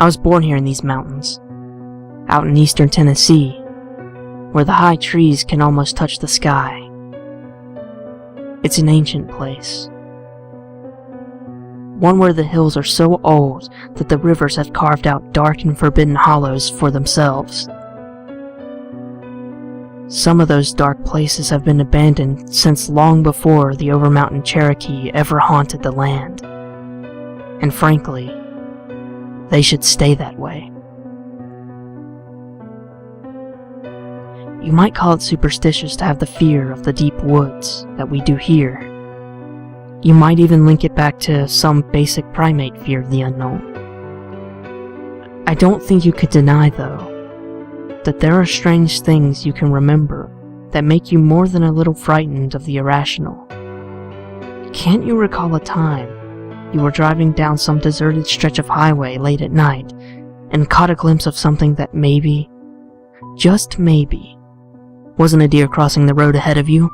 I was born here in these mountains, out in eastern Tennessee, where the high trees can almost touch the sky. It's an ancient place, one where the hills are so old that the rivers have carved out dark and forbidden hollows for themselves. Some of those dark places have been abandoned since long before the Overmountain Cherokee ever haunted the land. And frankly, they should stay that way. You might call it superstitious to have the fear of the deep woods that we do here. You might even link it back to some basic primate fear of the unknown. I don't think you could deny, though, that there are strange things you can remember that make you more than a little frightened of the irrational. Can't you recall a time you were driving down some deserted stretch of highway late at night and caught a glimpse of something that maybe, just maybe, wasn't a deer crossing the road ahead of you?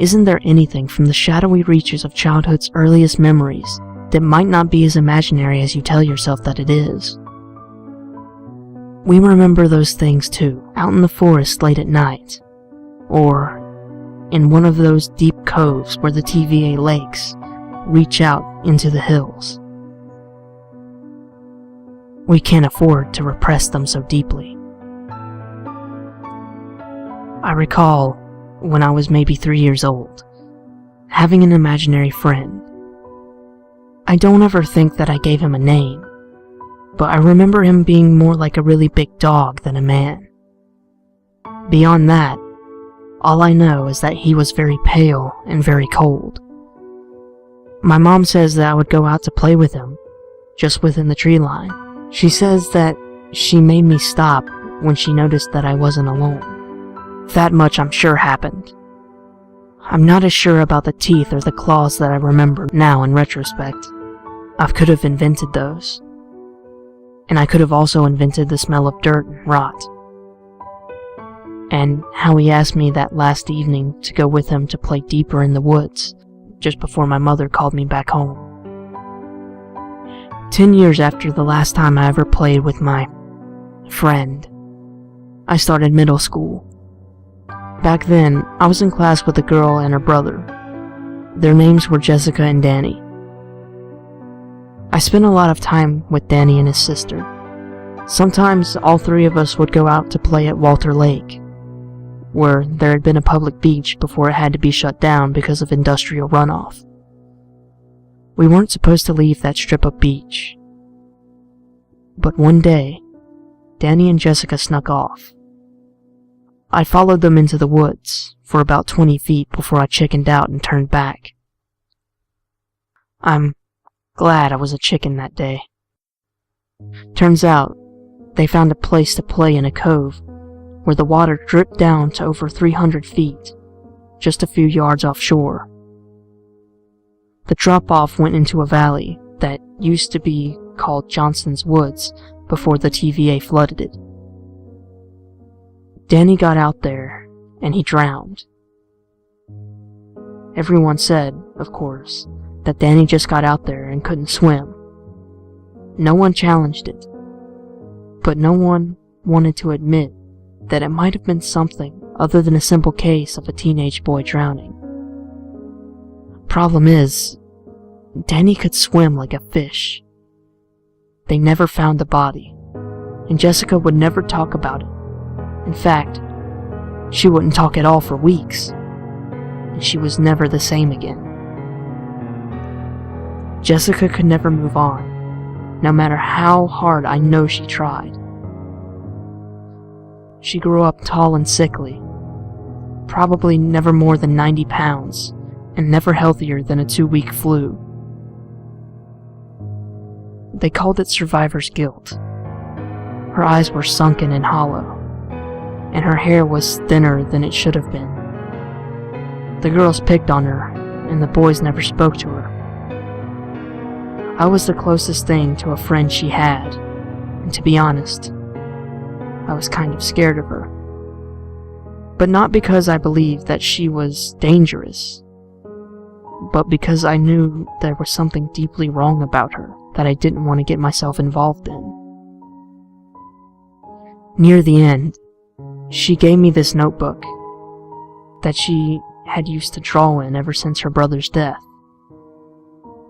Isn't there anything from the shadowy reaches of childhood's earliest memories that might not be as imaginary as you tell yourself that it is? We remember those things too, out in the forest late at night, or in one of those deep coves where the TVA lakes reach out into the hills. We can't afford to repress them so deeply. I recall, when I was maybe 3 years old, having an imaginary friend. I don't ever think that I gave him a name, but I remember him being more like a really big dog than a man. Beyond that, all I know is that he was very pale and very cold. My mom says that I would go out to play with him, just within the tree line. She says that she made me stop when she noticed that I wasn't alone. That much I'm sure happened. I'm not as sure about the teeth or the claws that I remember now in retrospect. I could have invented those. And I could have also invented the smell of dirt and rot. And how he asked me that last evening to go with him to play deeper in the woods, just before my mother called me back home. 10 years after the last time I ever played with my friend, I started middle school. Back then, I was in class with a girl and her brother. Their names were Jessica and Danny. I spent a lot of time with Danny and his sister. Sometimes all three of us would go out to play at Walter Lake, where there had been a public beach before it had to be shut down because of industrial runoff. We weren't supposed to leave that strip of beach. But one day, Danny and Jessica snuck off. I followed them into the woods for about 20 feet before I chickened out and turned back. I'm glad I was a chicken that day. Turns out, they found a place to play in a cove where the water dripped down to over 300 feet, just a few yards offshore. The drop-off went into a valley that used to be called Johnson's Woods before the TVA flooded it. Danny got out there, and he drowned. Everyone said, of course, that Danny just got out there and couldn't swim. No one challenged it, but no one wanted to admit that it might have been something other than a simple case of a teenage boy drowning. Problem is, Danny could swim like a fish. They never found the body, and Jessica would never talk about it. In fact, she wouldn't talk at all for weeks, and she was never the same again. Jessica could never move on, no matter how hard I know she tried. She grew up tall and sickly, probably never more than 90 pounds, and never healthier than a 2-week flu. They called it survivor's guilt. Her eyes were sunken and hollow, and her hair was thinner than it should have been. The girls picked on her, and the boys never spoke to her. I was the closest thing to a friend she had, and to be honest, I was kind of scared of her. But not because I believed that she was dangerous, but because I knew there was something deeply wrong about her that I didn't want to get myself involved in. Near the end, she gave me this notebook that she had used to draw in ever since her brother's death.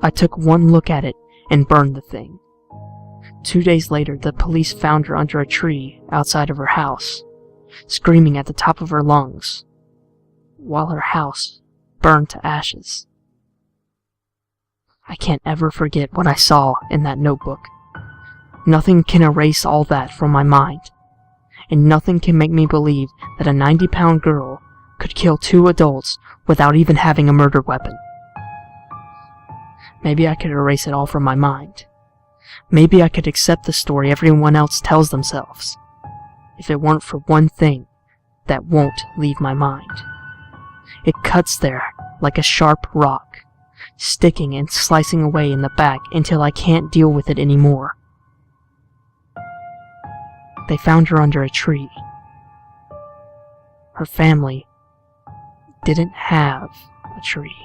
I took one look at it and burned the thing. 2 days later, the police found her under a tree outside of her house, screaming at the top of her lungs, while her house burned to ashes. I can't ever forget what I saw in that notebook. Nothing can erase all that from my mind, and nothing can make me believe that a 90-pound girl could kill 2 adults without even having a murder weapon. Maybe I could erase it all from my mind. Maybe I could accept the story everyone else tells themselves, if it weren't for one thing that won't leave my mind. It cuts there like a sharp rock, sticking and slicing away in the back until I can't deal with it anymore. They found her under a tree. Her family didn't have a tree.